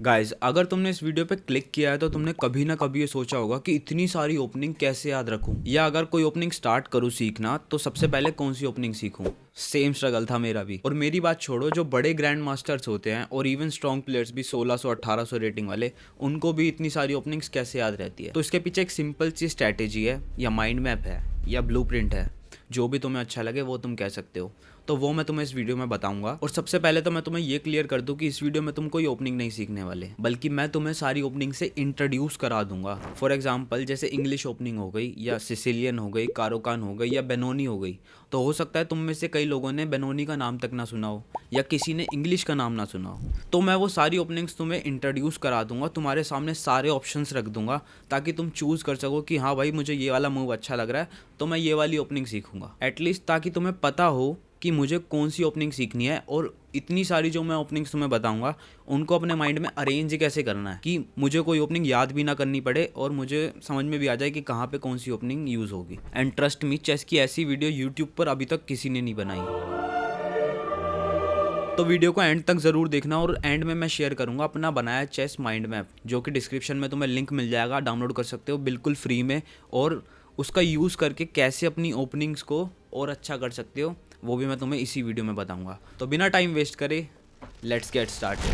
Guys, अगर तुमने इस वीडियो पे क्लिक किया है तो तुमने कभी ना कभी ये सोचा होगा कि इतनी सारी ओपनिंग कैसे याद रखूं, या अगर कोई ओपनिंग स्टार्ट करूं सीखना तो सबसे पहले कौन सी ओपनिंग सीखूं। सेम स्ट्रगल था मेरा भी। और मेरी बात छोड़ो, जो बड़े ग्रैंड मास्टर्स होते हैं और इवन स्ट्रॉन्ग प्लेयर्स भी 1600-1800 रेटिंग वाले, उनको भी इतनी सारी ओपनिंग्स कैसे याद रहती है। तो इसके पीछे एक सिंपल सी स्ट्रैटेजी है, या माइंड मैप है, या ब्लूप्रिंट है, जो भी तुम्हें अच्छा लगे वो तुम कह सकते हो। तो वो मैं तुम्हें इस वीडियो में बताऊंगा। और सबसे पहले तो मैं तुम्हें ये क्लियर कर दूं कि इस वीडियो में तुम कोई ओपनिंग नहीं सीखने वाले, बल्कि मैं तुम्हें सारी ओपनिंग से इंट्रोड्यूस करा दूंगा। फॉर एग्जांपल, जैसे इंग्लिश ओपनिंग हो गई, या सिसिलियन हो गई, कारोकान हो गई, या बेनोनी हो गई। तो हो सकता है तुम में से कई लोगों ने बेनोनी का नाम तक ना सुना हो, या किसी ने इंग्लिश का नाम ना सुना हो। तो मैं वो सारी ओपनिंग्स तुम्हें इंट्रोड्यूस करा दूंगा, तुम्हारे सामने सारे ऑप्शंस रख दूंगा, ताकि तुम चूज़ कर सको कि हाँ भाई, मुझे ये वाला मूव अच्छा लग रहा है तो मैं ये वाली ओपनिंग सीखूंगा। एटलीस्ट ताकि तुम्हें पता हो कि मुझे कौन सी ओपनिंग सीखनी है। और इतनी सारी जो मैं ओपनिंग्स तुम्हें बताऊंगा, उनको अपने माइंड में अरेंज कैसे करना है कि मुझे कोई ओपनिंग याद भी ना करनी पड़े और मुझे समझ में भी आ जाए कि कहाँ पे कौन सी ओपनिंग यूज़ होगी। एंड ट्रस्ट मी, चेस की ऐसी वीडियो यूट्यूब पर अभी तक किसी ने नहीं बनाई। तो वीडियो को एंड तक ज़रूर देखना, और एंड में मैं शेयर करूंगा अपना बनाया चेस माइंड मैप, जो कि डिस्क्रिप्शन में तुम्हें लिंक मिल जाएगा, डाउनलोड कर सकते हो बिल्कुल फ्री में। और उसका यूज़ करके कैसे अपनी ओपनिंग्स को और अच्छा कर सकते हो, वो भी मैं तुम्हें इसी वीडियो में बताऊंगा। तो बिना टाइम वेस्ट करे, लेट्स गेट स्टार्टेड।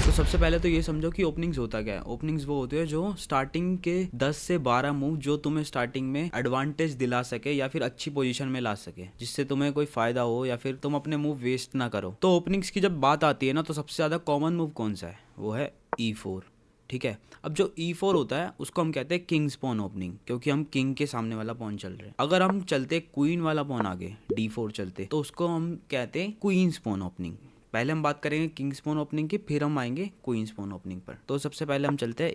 तो सबसे पहले तो ये समझो कि ओपनिंग्स होता क्या है। ओपनिंग्स वो होते हैं जो स्टार्टिंग के 10 से 12 मूव जो तुम्हें स्टार्टिंग में एडवांटेज दिला सके, या फिर अच्छी पोजीशन में ला सके, जिससे तुम्हें कोई फायदा हो, या फिर तुम अपने मूव वेस्ट ना करो। तो ओपनिंग्स की जब बात आती है ना, तो सबसे ज़्यादा कॉमन मूव कौन सा है, वो है E4। ठीक है, अब जो E4 होता है उसको हम कहते हैं किंग्स पॉन ओपनिंग, क्योंकि हम किंग के सामने वाला पॉन चल रहे हैं। अगर हम चलते क्वीन वाला पॉन आगे, D4 चलते, तो उसको हम कहते हैं क्वींस पॉन ओपनिंग। पहले हम बात करेंगे किंग्स पॉन ओपनिंग की, फिर हम आएंगे क्वींस पॉन ओपनिंग पर। तो सबसे पहले हम चलते हैं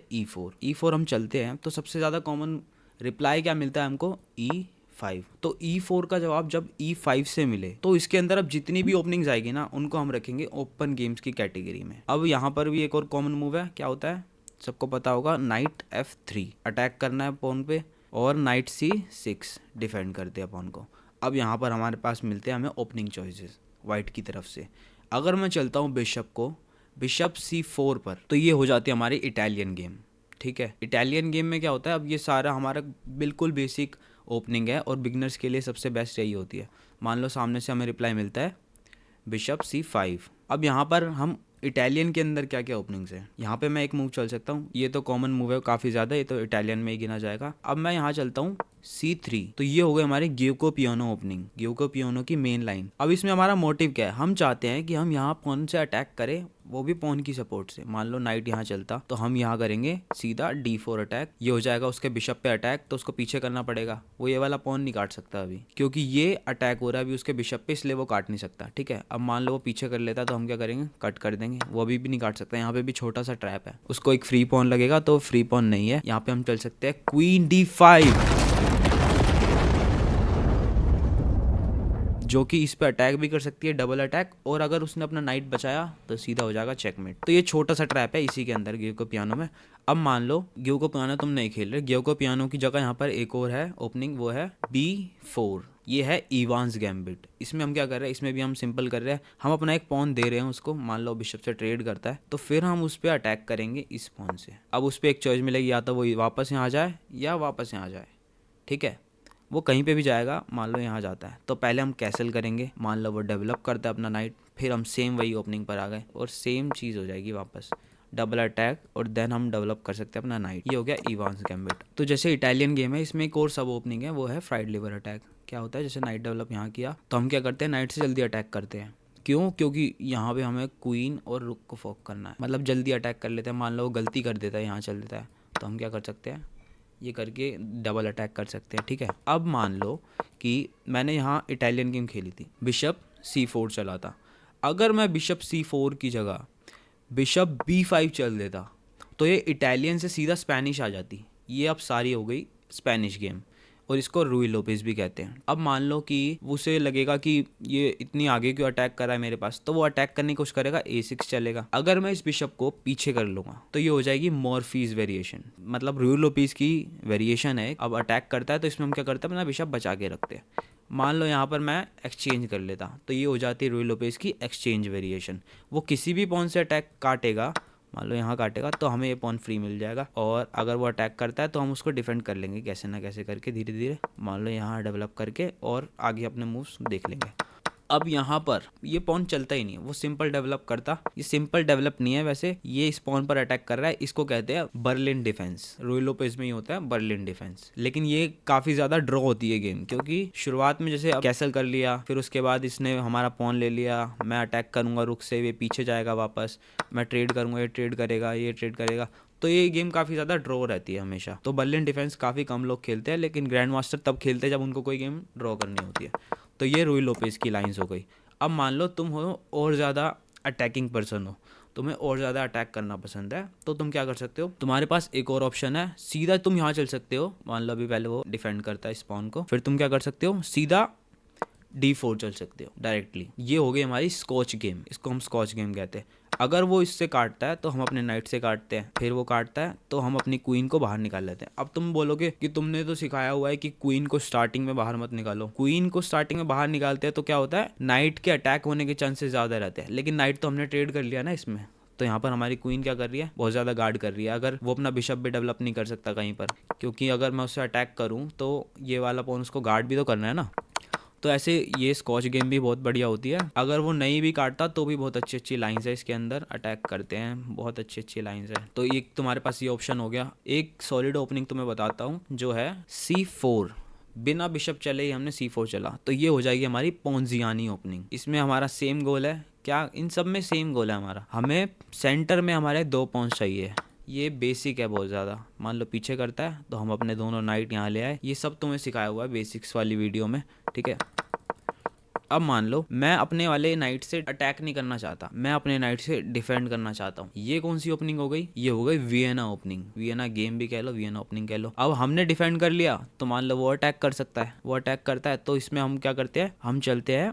E4 हम चलते हैं, तो सबसे ज़्यादा कॉमन रिप्लाई क्या मिलता है हमको, E5। तो E4 का जवाब जब E5 से मिले, तो इसके अंदर अब जितनी भी ओपनिंग्स आएगी ना, उनको हम रखेंगे ओपन गेम्स की कैटेगरी में। अब यहाँ पर भी एक और कॉमन मूव है, क्या होता है सबको पता होगा, नाइट F3 अटैक करना है पॉन पे, और नाइट C6 डिफेंड करते हैं पॉन को। अब यहाँ पर हमारे पास मिलते हैं हमें ओपनिंग चॉइसेस वाइट की तरफ से। अगर मैं चलता हूँ बिशप C4 पर, तो ये हो जाती है हमारी इटालियन गेम। ठीक है, इटालियन गेम में क्या होता है, अब ये सारा हमारा बिल्कुल बेसिक ओपनिंग है, और बिगनर्स के लिए सबसे बेस्ट यही होती है। मान लो सामने से हमें रिप्लाई मिलता है बिशप C5। अब यहाँ पर हम इटालियन के अंदर क्या क्या ओपनिंग्स है, यहाँ पे मैं एक मूव चल सकता हूँ, ये तो कॉमन मूव है काफ़ी ज़्यादा, ये तो इटालियन में ही गिना जाएगा। अब मैं यहाँ चलता हूँ C3, तो ये हो गए हमारे गियोको पियानो ओपनिंग, गियोको पियानो की मेन लाइन। अब इसमें हमारा मोटिव क्या है, हम चाहते हैं कि हम यहाँ पॉन से अटैक करें, वो भी पॉन की सपोर्ट से। मान लो नाइट यहाँ चलता, तो हम यहाँ करेंगे सीधा D4 अटैक, ये हो जाएगा उसके बिशप पे अटैक, तो उसको पीछे करना पड़ेगा, वो ये वाला पॉन नहीं काट सकता अभी, क्योंकि ये अटैक हो रहा है अभी उसके बिशप पे, इसलिए वो काट नहीं सकता। ठीक है, अब मान लो वो पीछे कर लेता, तो हम क्या करेंगे, कट कर देंगे, वो अभी भी नहीं काट सकता। यहाँ पे भी छोटा सा ट्रैप है, उसको एक फ्री पॉन लगेगा, तो फ्री पॉन नहीं है। यहाँ पे हम चल सकते हैं क्वीन D5, जो कि इस पे अटैक भी कर सकती है, डबल अटैक, और अगर उसने अपना नाइट बचाया तो सीधा हो जाएगा चेकमेट। तो ये छोटा सा ट्रैप है इसी के अंदर गियोको पियानो में। अब मान लो गियोको पियानो तुम नहीं खेल रहे, गियोको पियानो की जगह यहाँ पर एक और है ओपनिंग, वो है B4। ये है इवांस गैम्बिट। इसमें हम क्या कर रहे हैं, इसमें भी हम सिंपल कर रहे हैं, हम अपना एक पॉन दे रहे हैं उसको, मान लो बिशप से ट्रेड करता है, तो फिर हम उस पर अटैक करेंगे इस पॉन से। अब उस पर एक चॉइस मिलेगी, या तो वो वापस यहाँ आ जाए या वापस यहाँ आ जाए। ठीक है, वो कहीं पे भी जाएगा, मान लो यहाँ जाता है, तो पहले हम कैसल करेंगे, मान लो वो डेवलप करता है अपना नाइट, फिर हम सेम वही ओपनिंग पर आ गए, और सेम चीज़ हो जाएगी वापस, डबल अटैक, और देन हम डेवलप कर सकते हैं अपना नाइट। ये हो गया इवांस गैम्बिट। तो जैसे इटालियन गेम है, इसमें एक और सब ओपनिंग है, वो है फ्राइड लिवर अटैक। क्या होता है, जैसे नाइट डेवलप यहाँ किया, तो हम क्या करते हैं, नाइट से जल्दी अटैक करते हैं। क्यों, क्योंकि यहाँ पे हमें क्वीन और रुक को फोक करना है, मतलब जल्दी अटैक कर लेते हैं। मान लो वो गलती कर देता है, यहाँ चल देता है, तो हम क्या कर सकते हैं, ये करके डबल अटैक कर सकते हैं। ठीक है, अब मान लो कि मैंने यहाँ इटालियन गेम खेली थी, बिशप C4 चला था। अगर मैं बिशप C4 की जगह बिशप B5 चल देता, तो ये इटालियन से सीधा स्पेनिश आ जाती। ये अब सारी हो गई स्पेनिश गेम, और इसको रूई लोपेज भी कहते हैं। अब मान लो कि उसे लगेगा कि ये इतनी आगे क्यों अटैक कर रहा है मेरे पास, तो वो अटैक करने की कोशिश करेगा, A6 चलेगा। अगर मैं इस बिशप को पीछे कर लूँगा, तो ये हो जाएगी मॉर्फीज वेरिएशन, मतलब रूई लोपेज की वेरिएशन है। अब अटैक करता है, तो इसमें हम क्या करते हैं, अपना बिशप बचा के रखते हैं। मान लो यहाँ पर मैं एक्सचेंज कर लेता, तो ये हो जाती है रुई लोपेज की एक्सचेंज वेरिएशन। वो किसी भी पॉन से अटैक काटेगा, मान लो यहाँ काटेगा तो हमें ये पॉन फ्री मिल जाएगा, और अगर वो अटैक करता है तो हम उसको डिफेंड कर लेंगे कैसे ना कैसे करके धीरे धीरे, मान लो यहाँ डेवलप करके, और आगे अपने मूव्स देख लेंगे। अब यहाँ पर ये पॉन चलता ही नहीं है, वो सिंपल डेवलप करता, ये सिंपल डेवलप नहीं है वैसे, ये इस पॉन पर अटैक कर रहा है, इसको कहते हैं बर्लिन डिफेंस। रुई लोपेज में ही होता है बर्लिन डिफेंस। लेकिन ये काफ़ी ज़्यादा ड्रॉ होती है गेम, क्योंकि शुरुआत में जैसे अब कैसल कर लिया, फिर उसके बाद इसने हमारा पॉन ले लिया, मैं अटैक करूँगा रुक से, ये पीछे जाएगा वापस, मैं ट्रेड करूँगा, ये ट्रेड करेगा, ये ट्रेड करेगा, तो ये गेम काफ़ी ज़्यादा ड्रॉ रहती है हमेशा। तो बर्लिन डिफेंस काफ़ी कम लोग खेलते हैं, लेकिन ग्रैंड मास्टर तब खेलते हैं जब उनको कोई गेम ड्रॉ करनी होती है। तो ये रुई लोपेज की लाइंस हो गई। अब मान लो तुम हो और ज़्यादा अटैकिंग पर्सन हो, तुम्हें और ज़्यादा अटैक करना पसंद है, तो तुम क्या कर सकते हो, तुम्हारे पास एक और ऑप्शन है, सीधा तुम यहाँ चल सकते हो। मान लो अभी पहले वो डिफेंड करता है स्पॉन को, फिर तुम क्या कर सकते हो, सीधा D4 चल सकते हो डायरेक्टली। ये हो गई हमारी स्कॉच गेम, इसको हम स्कॉच गेम कहते हैं। अगर वो इससे काटता है तो हम अपने नाइट से काटते हैं, फिर वो काटता है तो हम अपनी क्वीन को बाहर निकाल लेते हैं। अब तुम बोलोगे कि तुमने तो सिखाया हुआ है कि क्वीन को स्टार्टिंग में बाहर मत निकालो। क्वीन को स्टार्टिंग में बाहर निकालते हैं तो क्या होता है, नाइट के अटैक होने के चांसेस ज़्यादा रहते हैं, लेकिन नाइट तो हमने ट्रेड कर लिया ना इसमें, तो यहाँ पर हमारी क्वीन क्या कर रही है, बहुत ज़्यादा गार्ड कर रही है। अगर वो अपना बिशप भी डेवलप नहीं कर सकता कहीं पर, क्योंकि अगर मैं उससे अटैक करूँ तो ये वाला पॉन उसको गार्ड भी तो करना है ना। तो ऐसे ये स्कॉच गेम भी बहुत बढ़िया होती है। अगर वो नहीं भी काटता तो भी बहुत अच्छी अच्छी लाइंस है इसके अंदर, अटैक करते हैं, बहुत अच्छी अच्छी लाइंस है। तो एक तुम्हारे पास ये ऑप्शन हो गया। एक सॉलिड ओपनिंग तुम्हें बताता हूँ जो है C4, बिना बिशप चले ही हमने C4 चला, तो ये हो जाएगी हमारी पोंजियानी ओपनिंग। इसमें हमारा सेम गोल है, क्या इन सब में सेम गोल है हमारा, हमें सेंटर में हमारे 2 पॉन्स चाहिए। ये बेसिक है बहुत ज़्यादा। मान लो पीछे करता है तो हम अपने दोनों नाइट यहाँ ले आए, ये सब तुम्हें सिखाया हुआ है बेसिक्स वाली वीडियो में, ठीक है। अब मान लो मैं अपने वाले नाइट से अटैक नहीं करना चाहता, मैं अपने नाइट से डिफेंड करना चाहता हूँ। ये कौन सी ओपनिंग हो गई, ये हो गई वियना ओपनिंग, वियना गेम भी कह लो, वियना ओपनिंग कह लो। अब हमने डिफेंड कर लिया तो मान लो वो अटैक कर सकता है, वो अटैक करता है तो इसमें हम क्या करते हैं, हम चलते हैं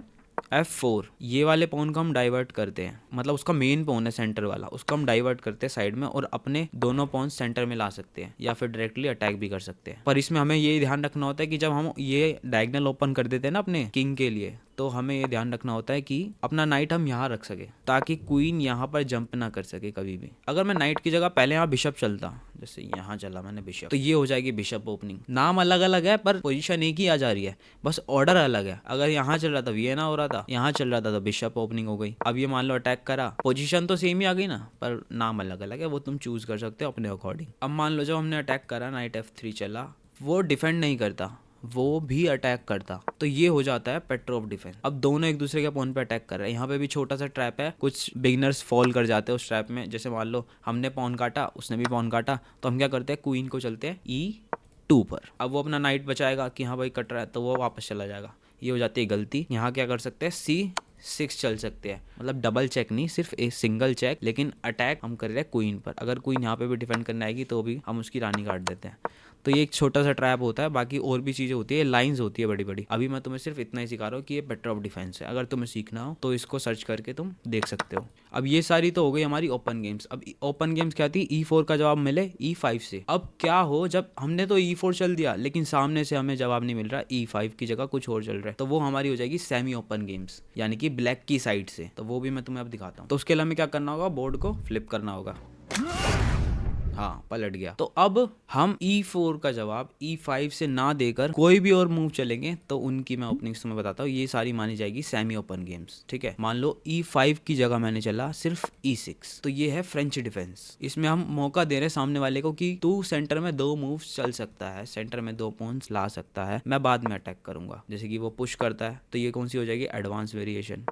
F4। ये वाले पॉन को हम डाइवर्ट करते हैं, मतलब उसका मेन पॉन है सेंटर वाला, उसको हम डाइवर्ट करते हैं साइड में, और अपने दोनों पॉन सेंटर में ला सकते हैं, या फिर डायरेक्टली अटैक भी कर सकते हैं। पर इसमें हमें ये ध्यान रखना होता है कि जब हम ये डायगोनल ओपन कर देते हैं ना अपने किंग के लिए, तो हमें ये ध्यान रखना होता है कि अपना नाइट हम यहाँ रख सके, ताकि क्वीन यहाँ पर जंप ना कर सके कभी भी। अगर मैं नाइट की जगह पहले यहाँ बिशप चलता, जैसे यहाँ चला मैंने बिशप, तो ये हो जाएगी बिशप ओपनिंग। नाम अलग अलग है पर पोजीशन एक ही आ जा रही है, बस ऑर्डर अलग है। अगर यहाँ चल रहा था वियना हो रहा था, यहाँ चल रहा था तो बिशप ओपनिंग हो गई। अब ये मान लो अटैक करा, पोजीशन तो सेम ही आ गई ना, पर नाम अलग अलग है, वो तुम चूज कर सकते हो अपने अकॉर्डिंग। अब मान लो जब हमने अटैक करा, नाइट F3 चला, वो डिफेंड नहीं करता, वो भी अटैक करता, तो ये हो जाता है पेट्रोव डिफेंस। अब दोनों एक दूसरे के पॉन पे अटैक कर रहे हैं। यहाँ पे भी छोटा सा ट्रैप है, कुछ बिगिनर्स फॉल कर जाते हैं उस ट्रैप में। जैसे मान लो हमने पॉन काटा, उसने भी पॉन काटा, तो हम क्या करते हैं, क्वीन को चलते हैं E2 पर। अब वो अपना नाइट बचाएगा कि हाँ भाई कट रहा है, तो वो वापस चला जाएगा। ये हो जाती है गलती। यहाँ क्या कर सकते हैं, C6 चल सकते हैं, मतलब डबल चेक नहीं, सिर्फ एक सिंगल चेक, लेकिन अटैक हम कर रहे हैं क्वीन पर। अगर क्वीन यहाँ पे भी डिफेंड करने आएगी तो भी हम उसकी रानी काट देते हैं। तो ये एक छोटा सा ट्रैप होता है, बाकी और भी चीज़ें होती है, लाइंस होती है बड़ी बड़ी। अभी मैं तुम्हें सिर्फ इतना ही सिखा रहा हूँ कि ये पेट्रोव डिफेंस है। अगर तुम्हें सीखना हो तो इसको सर्च करके तुम देख सकते हो। अब ये सारी तो हो गई हमारी ओपन गेम्स। अब ओपन गेम्स क्या थी, E4 का जवाब मिले E5 से। अब क्या हो, जब हमने तो E4 चल दिया लेकिन सामने से हमें जवाब नहीं मिल रहा, E5 की जगह कुछ और चल रहा है, तो वो हमारी हो जाएगी सेमी ओपन गेम्स, यानी कि ब्लैक की साइड से। तो वो भी मैं तुम्हें अब दिखाता हूँ। तो उसके लिए हमें क्या करना होगा, बोर्ड को फ्लिप करना होगा। हाँ, पलट गया। तो अब हम E4 का जवाब E5 से ना देकर कोई भी और मूव चलेंगे तो उनकी मैं ओपनिंग्स तुम्हें बताता हूँ। ये सारी मानी जाएगी सेमी ओपन गेम्स, ठीक है। मान लो E5 की जगह मैंने चला सिर्फ E6, तो ये है फ्रेंच डिफेंस। इसमें हम मौका दे रहे हैं सामने वाले को कि तू सेंटर में 2 मूव्स चल सकता है, सेंटर में 2 पॉन्स ला सकता है, मैं बाद में अटैक करूंगा। जैसे कि वो पुश करता है तो ये कौन सी हो जाएगी, एडवांस वेरिएशन।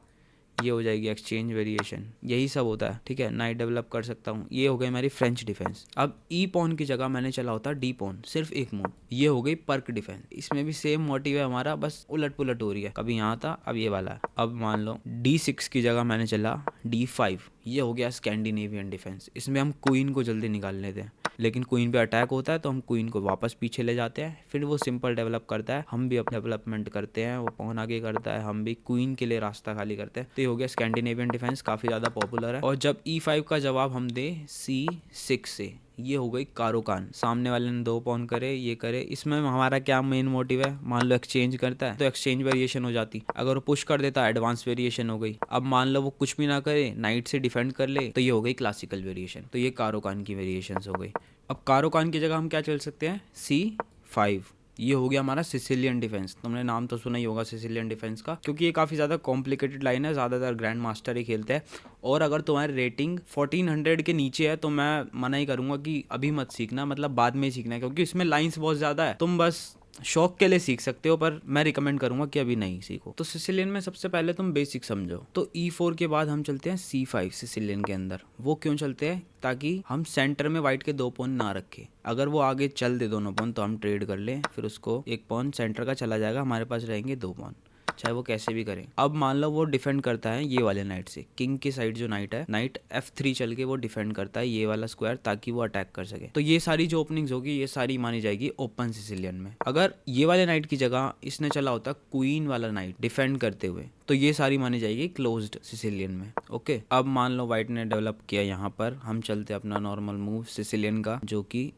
ये हो जाएगी एक्सचेंज वेरिएशन। यही सब होता है, ठीक है। नाइट डेवलप कर सकता हूँ। ये हो गई मेरी फ्रेंच डिफेंस। अब ई पॉन की जगह मैंने चला होता डी पॉन, सिर्फ एक मूव। ये हो गई पर्क डिफेंस। इसमें भी सेम मोटिव है हमारा, बस उलट पुलट हो रही है, कभी यहाँ था अब ये वाला है। अब मान लो D6 की जगह मैंने चला D5। ये हो गया स्कैंडिनेवियन डिफेंस। इसमें हम क्वीन को जल्दी निकाल लेते हैं, लेकिन क्वीन पे अटैक होता है तो हम क्वीन को वापस पीछे ले जाते हैं। फिर वो सिंपल डेवलप करता है, हम भी अपना डेवलपमेंट करते हैं, वो पॉन आगे करता है, हम भी क्वीन के लिए रास्ता खाली करते हैं। तो ये हो गया स्कैंडिनेवियन डिफेंस, काफ़ी ज़्यादा पॉपुलर है। और जब E5 का जवाब हम दे C6 से, ये हो गई कारोकान। सामने वाले ने 2 पॉन करे, ये करे। इसमें हमारा क्या मेन मोटिव है, मान लो एक्सचेंज करता है तो एक्सचेंज वेरिएशन हो जाती। अगर वो पुश कर देता एडवांस वेरिएशन हो गई। अब मान लो वो कुछ भी ना करे, नाइट से डिफेंड कर ले, तो ये हो गई क्लासिकल वेरिएशन। तो ये कारोकान की वेरिएशंस हो गई। अब कारोकान की जगह हम क्या चल सकते हैं, C5। ये हो गया हमारा सिसिलियन डिफेंस। तुमने नाम तो सुना ही होगा सिसिलियन डिफेंस का, क्योंकि ये काफ़ी ज़्यादा कॉम्प्लिकेटेड लाइन है, ज़्यादातर ग्रैंड मास्टर ही खेलते हैं। और अगर तुम्हारी रेटिंग 1400 के नीचे है तो मैं मना ही करूँगा कि अभी मत सीखना, मतलब बाद में ही सीखना है, क्योंकि इसमें लाइन्स बहुत ज़्यादा है। तुम बस शौक के लिए सीख सकते हो, पर मैं रिकमेंड करूंगा कि अभी नहीं सीखो। तो सिसिलियन में सबसे पहले तुम बेसिक समझो। तो E4 के बाद हम चलते हैं C5 सिसिलियन के अंदर। वो क्यों चलते हैं, ताकि हम सेंटर में वाइट के 2 पॉन ना रखें। अगर वो आगे चल दे दोनों पॉन तो हम ट्रेड कर लें, फिर उसको 1 पॉन सेंटर का चला जाएगा, हमारे पास रहेंगे 2 पॉन, चाहे वो कैसे भी करें। अब मान लो वो डिफेंड करता है ये वाले नाइट से, किंग की साइड जो नाइट है, नाइट F3 चल के वो डिफेंड करता है ये वाला स्क्वायर, ताकि वो अटैक कर सके। तो ये सारी जो ओपनिंग्स होगी ये सारी मानी जाएगी ओपन सिसिलियन में। अगर ये वाले नाइट की जगह इसने चला होता क्वीन वाला नाइट डिफेंड करते हुए, तो ये सारी मानी जाएगी क्लोज्ड सिसिलियन में। ओके, अब मान लो व्हाइट ने डेवलप किया यहाँ पर, हम चलते अपना नॉर्मल मूव सिसिलियन का, जो कि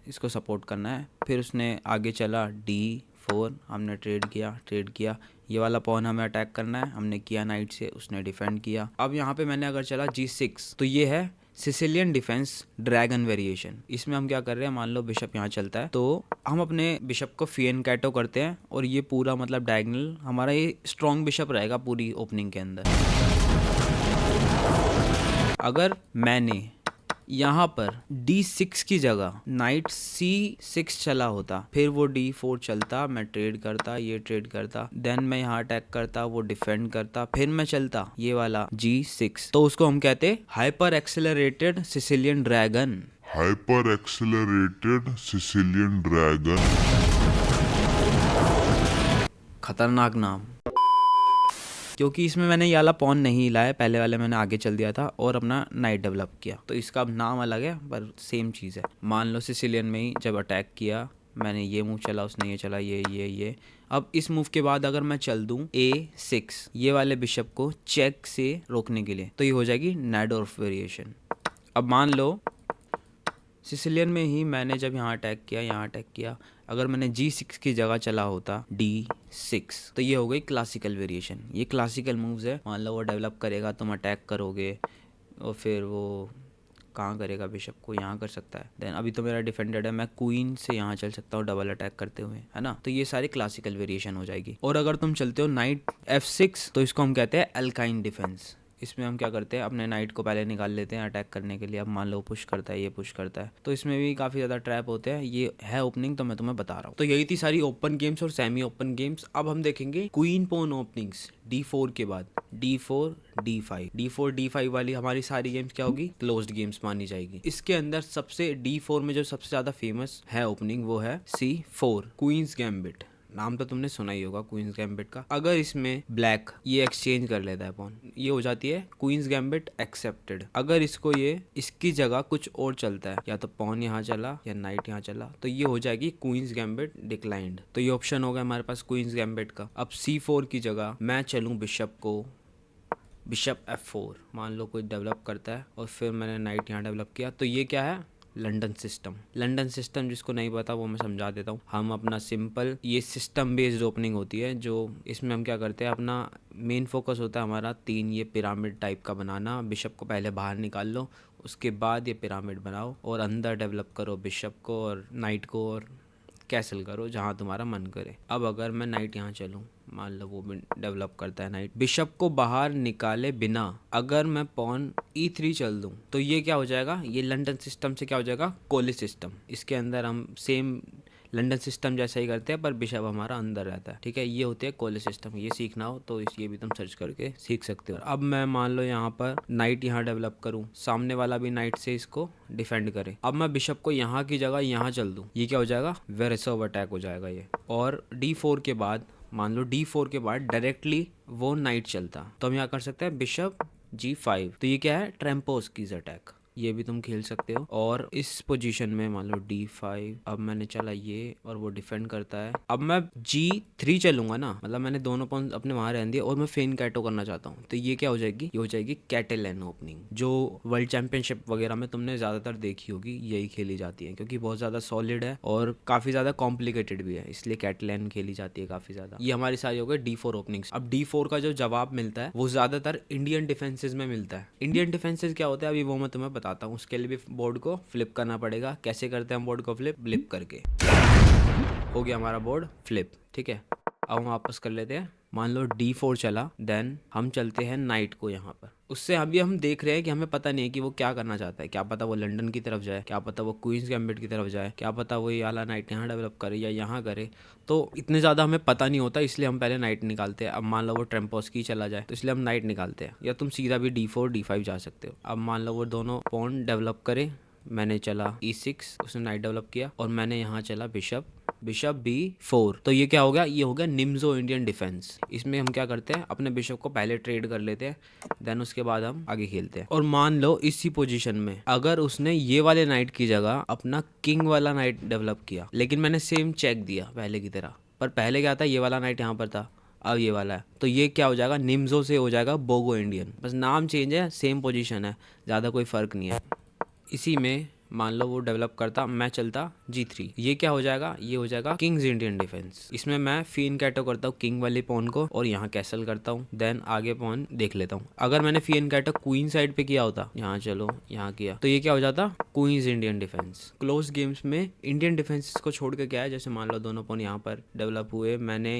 इसको सपोर्ट करना है। फिर उसने आगे चला D4, हमने ट्रेड किया। ये वाला पॉन हमें अटैक करना है, हमने किया नाइट से, उसने डिफेंड किया। अब यहाँ पे मैंने अगर चला G6, तो ये है सिसिलियन डिफेंस ड्रैगन वेरिएशन। इसमें हम क्या कर रहे हैं, मान लो बिशप यहाँ चलता है तो हम अपने बिशप को फिएनकैटो करते हैं, और ये पूरा मतलब डायगोनल हमारा ये स्ट्रॉन्ग बिशप रहेगा पूरी ओपनिंग के अंदर। अगर मैंने यहाँ पर D6 की जगह नाइट C6 चला होता, फिर वो D4 चलता, मैं ट्रेड करता, ये ट्रेड करता, देन मैं यहाँ अटैक करता, वो डिफेंड करता, फिर मैं चलता ये वाला G6, तो उसको हम कहते hyper accelerated Sicilian dragon. Hyper accelerated Sicilian dragon. खतरनाक नाम, क्योंकि इसमें मैंने ये वाला पॉन नहीं हिलाया, पहले वाले मैंने आगे चल दिया था और अपना नाइट डेवलप किया, तो इसका अब नाम अलग है पर सेम चीज़ है। मान लो सिसिलियन में ही जब अटैक किया, मैंने ये मूव चला, उसने ये चला, ये। अब इस मूव के बाद अगर मैं चल दूं A6 ये वाले बिशप को चेक से रोकने के लिए, तो ये हो जाएगी नाइडोर्फ वेरिएशन। अब मान लो सिसिलियन में ही मैंने जब यहाँ अटैक किया, अगर मैंने G6 की जगह चला होता D6, तो ये हो गई क्लासिकल वेरिएशन। ये क्लासिकल मूव्स है। मान लो वो डेवलप करेगा, तुम अटैक करोगे, और फिर वो कहाँ करेगा, बिशप को यहाँ कर सकता है। देन अभी तो मेरा डिफेंडेड है, मैं क्वीन से यहाँ चल सकता हूँ डबल अटैक करते हुए, है ना। तो ये सारी क्लासिकल वेरिएशन हो जाएगी। और अगर तुम चलते हो नाइट F6, तो इसको हम कहते हैं एल्काइन डिफेंस। इसमें हम क्या करते हैं, अपने नाइट को पहले निकाल लेते हैं अटैक करने के लिए। अब मान लो पुश करता है, ये पुश करता है, तो इसमें भी काफ़ी ज़्यादा ट्रैप होते हैं। ये है ओपनिंग, तो मैं तुम्हें बता रहा हूँ। तो यही थी सारी ओपन गेम्स और सेमी ओपन गेम्स। अब हम देखेंगे क्वीन पोन ओपनिंग्स D4 के बाद, D4 D5 वाली हमारी सारी गेम्स क्या होगी, क्लोज्ड गेम्स मानी जाएगी। इसके अंदर सबसे D4 में जो सबसे ज़्यादा फेमस है ओपनिंग, वो है C4 क्वींस गैम्बिट। नाम तो तुमने सुना ही होगा क्वींस गैम्बिट का। अगर इसमें ब्लैक ये एक्सचेंज कर लेता है पॉन, ये हो जाती है क्वींस गैम्बिट एक्सेप्टेड। अगर इसको ये इसकी जगह कुछ और चलता है, या तो पॉन यहाँ चला या नाइट यहाँ चला, तो ये हो जाएगी क्वींस गैम्बिट डिक्लाइंड। तो ये ऑप्शन होगा हमारे पास क्वींस गैम्बिट का। अब C4 की जगह मैं चलूँ बिशप को, बिशप F4 मान लो कोई डेवलप करता है, और फिर मैंने नाइट यहाँ डेवलप किया, तो ये क्या है, लंदन सिस्टम। जिसको नहीं पता वो मैं समझा देता हूँ। हम अपना सिंपल ये सिस्टम बेस्ड ओपनिंग होती है, जो इसमें हम क्या करते हैं, अपना मेन फोकस होता है हमारा 3 ये पिरामिड टाइप का बनाना। बिशप को पहले बाहर निकाल लो, उसके बाद ये पिरामिड बनाओ, और अंदर डेवलप करो बिशप को और नाइट को, और कैसल करो जहाँ तुम्हारा मन करे। अब अगर मैं नाइट यहाँ चलूँ, मान लो वो भी डेवलप करता है नाइट, बिशप को बाहर निकाले बिना अगर मैं पॉन E3 चल दूँ, तो ये क्या हो जाएगा, ये लंदन सिस्टम से क्या हो जाएगा, कोली सिस्टम। इसके अंदर हम सेम लंदन सिस्टम जैसा ही करते हैं, पर बिशप हमारा अंदर रहता है, ठीक है। ये होते हैं कोली सिस्टम। ये सीखना हो तो ये भी तुम सर्च करके सीख सकते हो। अब मैं मान लो यहाँ पर नाइट यहाँ डेवलप करूँ, सामने वाला भी नाइट से इसको डिफेंड करे। अब मैं बिशप को यहाँ की जगह यहाँ चल दूँ, ये क्या हो जाएगा, वेरेसोव अटैक हो जाएगा ये। और D4 के बाद, मान लो D4 के बाद डायरेक्टली वो नाइट चलता, तो हम यहाँ कर सकते हैं बिशप G5, तो ये क्या है, ट्रेम्पोस्कीज अटैक। ये भी तुम खेल सकते हो। और इस पोजीशन में मान लो D5, अब मैंने चला ये और वो डिफेंड करता है। अब मैं G3 चलूंगा ना, मतलब मैंने दोनों पॉन अपने वहां रहने दिए और मैं फेन कैटो करना चाहता हूँ, तो ये क्या हो जाएगी, ये हो जाएगी कैटेलन ओपनिंग, जो वर्ल्ड चैंपियनशिप वगैरह में तुमने ज्यादातर देखी होगी, यही खेली जाती है क्योंकि बहुत ज्यादा सॉलिड है और काफी ज्यादा कॉम्प्लिकेटेड भी है, इसलिए कैटेलन खेली जाती है काफी ज्यादा। ये हमारी सारी हो गई D4 ओपनिंग्स। अब D4 का जो जवाब मिलता है वो ज्यादातर इंडियन डिफेंसेस में मिलता है। इंडियन डिफेंसेस क्या होता है अभी वो मैं तुम्हें बताता हूँ, उसके लिए भी बोर्ड को फ्लिप करना पड़ेगा। कैसे करते हैं हम बोर्ड को फ्लिप करके, हो गया हमारा बोर्ड फ्लिप, ठीक है। अब हम वापस कर लेते हैं, मान लो D4 चला, देन हम चलते हैं नाइट को यहाँ पर। उससे अभी हम देख रहे हैं कि हमें पता नहीं है कि वो क्या करना चाहता है, क्या पता वो लंदन की तरफ जाए, क्या पता वो क्वींस गैम्बिट की तरफ जाए, क्या पता वो ये वाला नाइट यहाँ डेवलप करे या यहाँ करे, तो इतने ज़्यादा हमें पता नहीं होता, इसलिए हम पहले नाइट निकालते हैं। अब मान लो वो ट्रेम्पोस्की चला जाए तो इसलिए हम नाइट निकालते हैं, या तुम सीधा भी D4 D5 जा सकते हो। अब मान लो वो दोनों पॉन डेवलप करे, मैंने चला E6, उसने नाइट डेवलप किया, और मैंने यहाँ चला बिशप B4, तो ये क्या हो गया, ये हो गया निम्जो इंडियन डिफेंस। इसमें हम क्या करते हैं, अपने बिशप को पहले ट्रेड कर लेते हैं, देन उसके बाद हम आगे खेलते हैं। और मान लो इसी पोजीशन में अगर उसने ये वाले नाइट की जगह अपना किंग वाला नाइट डेवलप किया, लेकिन मैंने सेम चेक दिया पहले की तरह, पर पहले क्या था, ये वाला नाइट यहाँ पर था, अब ये वाला है, तो ये क्या हो जाएगा, निम्जो से हो जाएगा बोगो इंडियन, बस नाम चेंज है, सेम पोजीशन है, ज़्यादा कोई फ़र्क नहीं है। इसी में मान लो वो डेवलप करता, मैं चलता G3, ये क्या हो जाएगा, ये हो जाएगा किंग्स इंडियन डिफेंस। इसमें मैं फीन कैटो करता हूँ किंग वाले पॉन को और यहाँ कैसल करता हूँ, देन आगे पॉन देख लेता हूँ। अगर मैंने फीन कैटो क्वीन साइड पे किया होता, यहाँ चलो यहाँ किया, तो ये क्या हो जाता, queens Indian defence. Close games में इंडियन डिफेंस को छोड़ के क्या है, जैसे मान लो दोनों पॉन यहाँ पर डेवलप हुए, मैंने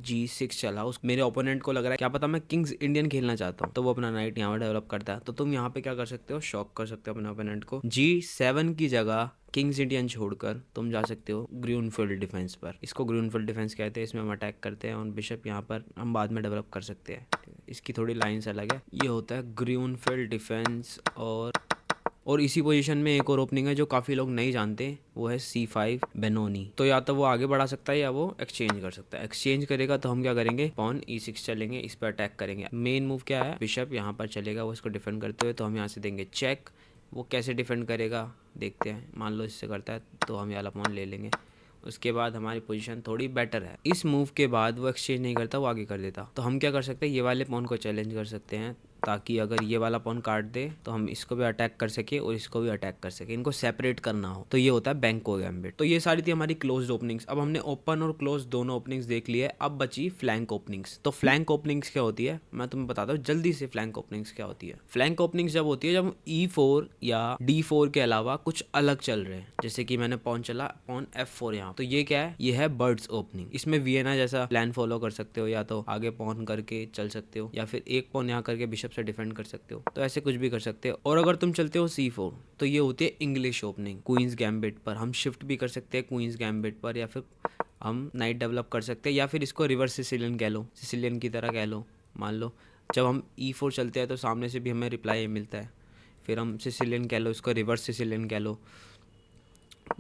G6 चला, उस मेरे ओपोनेंट को लग रहा है क्या पता मैं किंग्स इंडियन खेलना चाहता हूँ, तो वो अपना नाइट यहाँ पर डेवलप करता है, तो तुम यहाँ पे क्या कर सकते हो, शॉक कर सकते हो अपने ओपोनेंट को। G7 की जगह किंग्स इंडियन छोड़कर तुम जा सकते हो ग्रीनफील्ड डिफेंस पर। इसको ग्रीनफील्ड डिफेंस कहते हैं, इसमें हम अटैक करते हैं और बिशप यहाँ पर हम बाद में डेवलप कर सकते हैं, इसकी थोड़ी लाइंस अलग है। ये होता है ग्रीनफील्ड डिफेंस। और इसी पोजीशन में एक और ओपनिंग है जो काफ़ी लोग नहीं जानते, वो है C5 बेनोनी। तो या तो वो आगे बढ़ा सकता है या वो एक्सचेंज कर सकता है। एक्सचेंज करेगा तो हम क्या करेंगे, पॉन E6 चलेंगे, इस पर अटैक करेंगे। मेन मूव क्या है, बिशप यहाँ पर चलेगा, वो इसको डिफेंड करते हुए, तो हम यहाँ से देंगे चेक। वो कैसे डिफेंड करेगा देखते हैं, मान लो इससे करता है तो हम ये वाला पॉन ले लेंगे, उसके बाद हमारी पोजीशन थोड़ी बेटर है। इस मूव के बाद वो एक्सचेंज नहीं करता, वो आगे कर देता, तो हम क्या कर सकते हैं, ये वाले पॉन को चैलेंज कर सकते हैं, ताकि अगर ये वाला पॉन काट दे तो हम इसको भी अटैक कर सके और इसको भी अटैक कर सके, इनको सेपरेट करना हो, तो ये होता है बैंको गैम्बिट। तो ये सारी थी हमारी क्लोज्ड ओपनिंग्स। अब हमने ओपन और क्लोज दोनों ओपनिंग्स देख लिए, अब बची फ्लैंक ओपनिंग्स। तो फ्लैंक ओपनिंग्स क्या होती है, मैं तुम्हें बताता हूँ जल्दी से। फ्लैंक ओपनिंग्स क्या होती है, फ्लैंक ओपनिंग्स जब होती है जब E4 या D4 के अलावा कुछ अलग चल रहे हैं, जैसे कि मैंने पॉन चला, पॉन F4 यहाँ, तो ये क्या है, ये है बर्ड्स ओपनिंग। इसमें वियना जैसा प्लान फॉलो कर सकते हो, या तो आगे पॉन करके चल सकते हो, या फिर एक पॉन यहाँ करके बिशप से डिफेंड कर सकते हो, तो ऐसे कुछ भी कर सकते हो। और अगर तुम चलते हो C4, तो ये होती है इंग्लिश ओपनिंग। क्वींस गैम्बिट पर हम शिफ्ट भी कर सकते हैं, क्वींस गैम्बिट पर, या फिर हम नाइट डेवलप कर सकते हैं, या फिर इसको रिवर्स सिसिलियन कह लो, सिसिलियन की तरह कह लो। मान लो जब हम E4 चलते हैं तो सामने से भी हमें रिप्लाई मिलता है, फिर हम सिसिलियन कह लो, इसको रिवर्स सिसिलियन कह लो,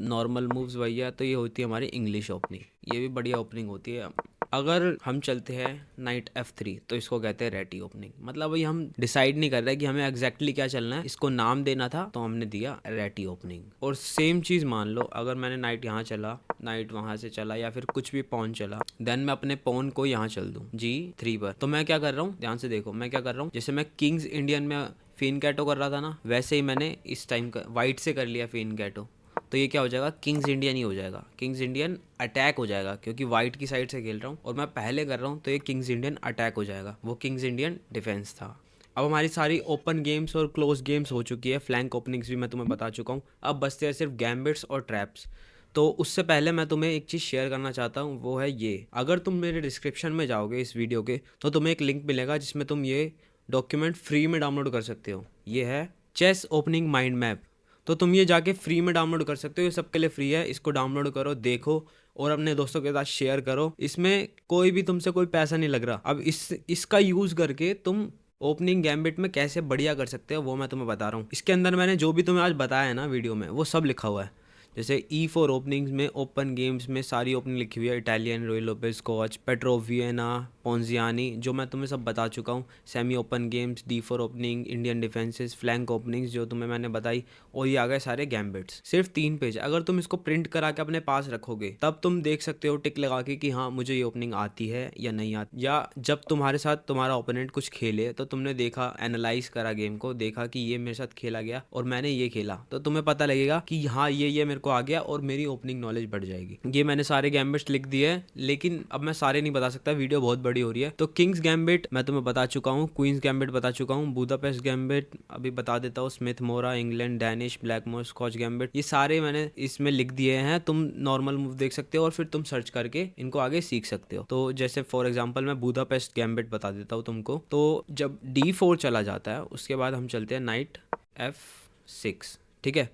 नॉर्मल मूव्स भैया। तो ये होती है हमारी इंग्लिश ओपनिंग, ये भी बढ़िया ओपनिंग होती है। अगर हम चलते हैं नाइट F3 तो इसको कहते हैं रेटी ओपनिंग। मतलब वही हम डिसाइड नहीं कर रहे कि हमें एग्जैक्टली क्या चलना है, इसको नाम देना था तो हमने दिया रेटी ओपनिंग। और सेम चीज़ मान लो अगर मैंने नाइट यहाँ चला, नाइट वहाँ से चला, या फिर कुछ भी पॉन चला, देन मैं अपने पॉन को यहाँ चल दूँ G3 पर, तो मैं क्या कर रहा हूँ, ध्यान से देखो मैं क्या कर रहा हूँ। जैसे मैं किंग्स इंडियन में फिन कैटो कर रहा था ना, वैसे ही मैंने इस टाइम वाइट से कर लिया फिन कैटो, तो ये क्या हो जाएगा, किंग्स इंडियन ही हो जाएगा। किंग्स इंडियन अटैक हो जाएगा क्योंकि वाइट की साइड से खेल रहा हूँ और मैं पहले कर रहा हूँ, तो ये किंग्स इंडियन अटैक हो जाएगा, वो किंग्स इंडियन डिफेंस था। अब हमारी सारी ओपन गेम्स और क्लोज गेम्स हो चुकी है, फ्लैंक ओपनिंग्स भी मैं तुम्हें बता चुका हूँ। अब बचते हैं सिर्फ गैम्बिट्स और ट्रैप्स। तो उससे पहले मैं तुम्हें एक चीज़ शेयर करना चाहता हूँ, वो है ये। अगर तुम मेरे डिस्क्रिप्शन में जाओगे इस वीडियो के, तो तुम्हें एक लिंक मिलेगा जिसमें तुम ये डॉक्यूमेंट फ्री में डाउनलोड कर सकते हो। ये है चेस ओपनिंग माइंड मैप, तो तुम ये जाके फ्री में डाउनलोड कर सकते हो, ये सबके लिए फ्री है। इसको डाउनलोड करो, देखो और अपने दोस्तों के साथ शेयर करो। इसमें कोई भी तुमसे कोई पैसा नहीं लग रहा। अब इसका यूज़ करके तुम ओपनिंग गैम्बिट में कैसे बढ़िया कर सकते हो वो मैं तुम्हें बता रहा हूँ। इसके अंदर मैंने जो भी तुम्हें आज बताया है ना वीडियो में, वो सब लिखा हुआ है। जैसे E4 ओपनिंग्स में, ओपन गेम्स में सारी ओपनिंग लिखी हुई है, इटालियन, रोय लोपेज, कोच, पेट्रो, वियना, पोंजियानी, जो मैं तुम्हें सब बता चुका हूँ, semi open games, D4 opening, Indian defences, flank openings जो तुम्हें मैंने बताई, और ये आ गए सारे गैम्बिट्स। सिर्फ 3 पेज। अगर तुम इसको प्रिंट करा के अपने पास रखोगे तब तुम देख सकते हो टिक लगा के कि हाँ मुझे ये ओपनिंग आती है या नहीं आती। या जब तुम्हारे साथ तुम्हारा ओपोनेंट कुछ खेले तो तुमने देखा, एनालाइज करा गेम को, देखा कि ये मेरे साथ खेला गया और मैंने ये खेला, तो तुम्हें पता लगेगा कि हाँ ये मेरे को आ गया और मेरी ओपनिंग नॉलेज बढ़ जाएगी। ये मैंने सारे गैम्बिट्स लिख दिए हैं, लेकिन अब मैं सारे नहीं बता सकता, वीडियो बहुत बड़ी हो रही है। तो किंग्स गैम्बिट मैं तुम्हें बता चुका हूँ, क्वींस गैम्बिट बता चुका हूँ, बुदापेस्ट गैम्बिट अभी बता देता हूँ, Smith Morra, England, Danish, Blackmar, Scotch gambit, ये सारे मैंने इसमें लिख दिए हैं। तुम नॉर्मल मूव देख सकते हो और फिर तुम सर्च करके इनको आगे सीख सकते हो। तो जैसे फॉर एग्जांपल मैं बुदापेस्ट गैम्बिट बता देता हूँ तुमको। तो जब D4 चला जाता है उसके बाद हम चलते हैं नाइट F6, ठीक है।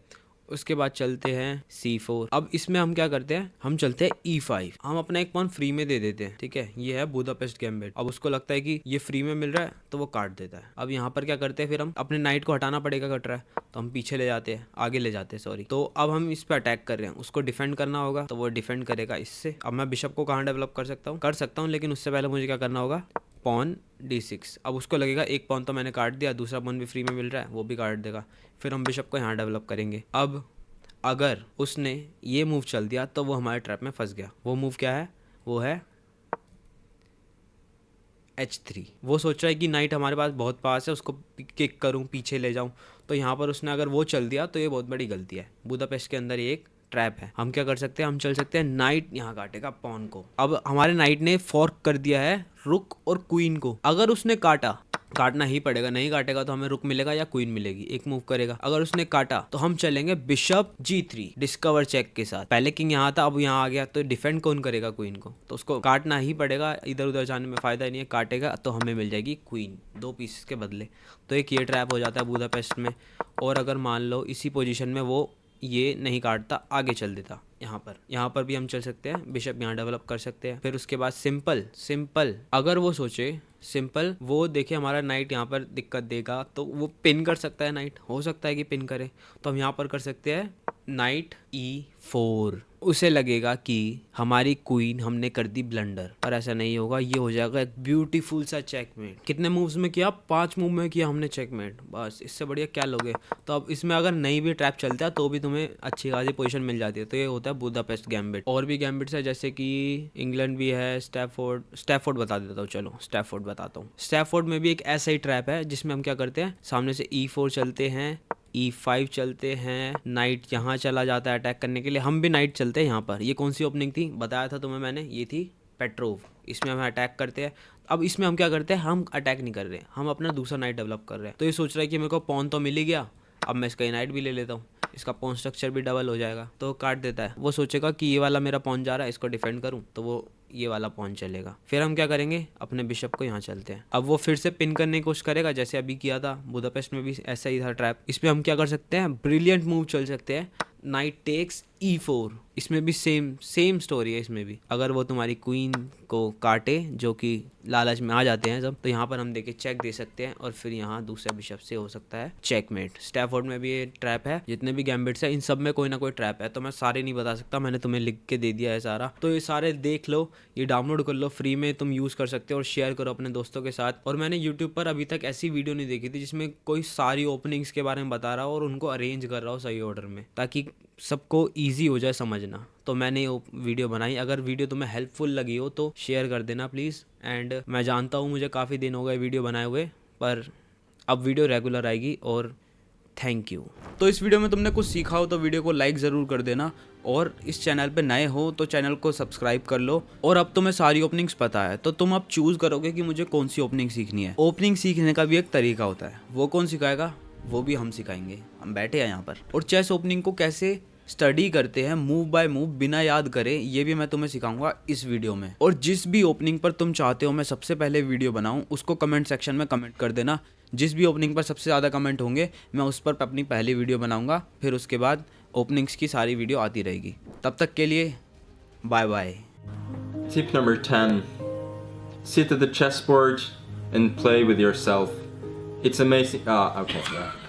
उसके बाद चलते हैं C4। अब इसमें हम क्या करते हैं, हम चलते हैं E5, हम अपना एक पॉन फ्री में दे देते हैं, ठीक है। ये है बुदापेस्ट गैम्बिट। अब उसको लगता है कि ये फ्री में मिल रहा है तो वो काट देता है। अब यहाँ पर क्या करते हैं, फिर हम अपने नाइट को हटाना पड़ेगा, कट रहा है तो हम पीछे ले जाते हैं, आगे ले जाते हैं, सॉरी। तो अब हम इस पर अटैक कर रहे हैं, उसको डिफेंड करना होगा तो वो डिफेंड करेगा इससे। अब मैं बिशप को कहाँ डेवलप कर सकता हूँ, लेकिन उससे पहले मुझे क्या करना होगा, पॉन D6। अब उसको लगेगा एक पॉन तो मैंने काट दिया, दूसरा पॉन भी फ्री में मिल रहा है, वो भी काट देगा। फिर हम बिशप को यहाँ डेवलप करेंगे। अब अगर उसने ये मूव चल दिया तो वो हमारे ट्रैप में फंस गया। वो मूव क्या है, वो है H3। वो सोच रहा है कि नाइट हमारे पास बहुत पास है, उसको किक करूं, पीछे ले जाऊं। तो यहाँ पर उसने अगर वो चल दिया तो ये बहुत बड़ी गलती है। बुदापेस्ट के अंदर ये एक ट्रैप है। हम क्या कर सकते हैं, हम चल सकते हैं, नाइट यहाँ काटेगा पॉन को। अब हमारे नाइट ने फॉर्क कर दिया है रुक और क्वीन को। अगर उसने काटना ही पड़ेगा, नहीं काटेगा तो हमें रुक मिलेगा या क्वीन मिलेगी, एक मूव करेगा। अगर उसने काटा तो हम चलेंगे बिशप G3 डिस्कवर चेक के साथ। पहले किंग यहाँ था, अब यहाँ आ गया, तो डिफेंड कौन करेगा क्वीन को, तो उसको काटना ही पड़ेगा, इधर उधर जाने में फायदा नहीं है। काटेगा तो हमें मिल जाएगी क्वीन 2 पीसेस के बदले। तो एक ये ट्रैप हो जाता है बुदापेस्ट में। और अगर मान लो इसी पोजीशन में वो ये नहीं काटता, आगे चल देता, यहाँ पर भी हम चल सकते हैं, बिशप यहाँ डेवलप कर सकते हैं। फिर उसके बाद सिंपल अगर वो सोचे, सिंपल वो देखे हमारा नाइट यहाँ पर दिक्कत देगा तो वो पिन कर सकता है, नाइट हो सकता है कि पिन करे, तो हम यहाँ पर कर सकते हैं नाइट E4। उसे लगेगा कि हमारी क्वीन हमने कर दी ब्लंडर, पर ऐसा नहीं होगा, ये हो जाएगा एक ब्यूटीफुल सा चेकमेट। कितने मूव्स में किया, 5 मूव में किया हमने चेकमेट, बस इससे बढ़िया क्या लोगे। तो अब इसमें अगर नहीं भी ट्रैप चलता है तो भी तुम्हें अच्छी खासी पोजीशन मिल जाती है। तो ये होता है बुदापेस्ट गैम्बिट। और भी गैम्बिट्स है, जैसे कि इंग्लैंड भी है, स्टैफोर्ड बता देता हूँ, चलो स्टैफोर्ड बताता हूँ। स्टैफोर्ड में भी एक ऐसा ही ट्रैप है जिसमें हम क्या करते हैं, सामने से E4 चलते हैं, E5 चलते हैं, नाइट यहाँ चला जाता है अटैक करने के लिए, हम भी नाइट चलते हैं यहाँ पर। ये कौन सी ओपनिंग थी, बताया था तुम्हें मैंने, ये थी पेट्रोव। इसमें हम अटैक करते हैं। अब इसमें हम क्या करते हैं, हम अटैक नहीं कर रहे, हम अपना दूसरा नाइट डेवलप कर रहे हैं। तो ये सोच रहा है कि मेरे को पॉन तो मिल ही गया, अब मैं इसका नाइट भी ले लेता हूँ, इसका पॉन स्ट्रक्चर भी डबल हो जाएगा, तो काट देता है। वो सोचेगा कि ये वाला मेरा पॉन जा रहा है, इसको डिफेंड करूँ, तो वो ये वाला पॉन चलेगा। फिर हम क्या करेंगे, अपने बिशप को यहाँ चलते हैं। अब वो फिर से पिन करने की कोशिश करेगा, जैसे अभी किया था बुदापेस्ट में भी ऐसा ही था ट्रैप। इसमें हम क्या कर सकते हैं, ब्रिलियंट मूव चल सकते हैं, नाइट टेक्स E4। इसमें भी सेम स्टोरी है। इसमें भी अगर वो तुम्हारी क्वीन को काटे, जो कि लालच में आ जाते हैं सब, तो यहाँ पर हम देखे चेक दे सकते हैं और फिर यहाँ दूसरे बिशप से हो सकता है चेकमेट। स्टैफोर्ड में भी ये ट्रैप है, जितने भी गैम्बिट्स है इन सब में कोई ना कोई ट्रैप है, तो मैं सारे नहीं बता सकता, मैंने तुम्हें लिख के दे दिया है सारा। तो ये सारे देख लो, ये डाउनलोड कर लो, फ्री में तुम यूज़ कर सकते हो और शेयर करो अपने दोस्तों के साथ। और मैंने यूट्यूब पर अभी तक ऐसी वीडियो नहीं देखी थी जिसमें कोई सारी ओपनिंग्स के बारे में बता रहा हो और उनको अरेंज कर रहा हो सही ऑर्डर में, ताकि सबको ईजी हो जाए समझना। तो मैंने वो वीडियो बनाई। अगर वीडियो तुम्हें हेल्पफुल लगी हो तो शेयर कर देना प्लीज़। एंड मैं जानता हूँ मुझे काफ़ी दिन हो गए वीडियो बनाए हुए, पर अब वीडियो रेगुलर आएगी। और थैंक यू। तो इस वीडियो में तुमने कुछ सीखा हो तो वीडियो को लाइक ज़रूर कर देना, और इस चैनल पे नए हो तो चैनल को सब्सक्राइब कर लो। और अब तुम्हें सारी ओपनिंग्स पता है तो तुम अब चूज़ करोगे कि मुझे कौन सी ओपनिंग सीखनी है। ओपनिंग सीखने का भी एक तरीका होता है, वो कौन सिखाएगा, वो भी हम सिखाएंगे, हम बैठे हैं यहाँ पर। और चेस ओपनिंग को कैसे स्टडी करते हैं मूव बाय मूव बिना याद करे, ये भी मैं तुम्हें सिखाऊंगा इस वीडियो में। और जिस भी ओपनिंग पर तुम चाहते हो मैं सबसे पहले वीडियो बनाऊं, उसको कमेंट सेक्शन में कमेंट कर देना। जिस भी ओपनिंग पर सबसे ज़्यादा कमेंट होंगे मैं उस पर अपनी पहली वीडियो बनाऊंगा, फिर उसके बाद ओपनिंग्स की सारी वीडियो आती रहेगी। तब तक के लिए bye bye. Tip number 10. Sit at the chessboard and play with yourself. It's amazing. Okay, yeah.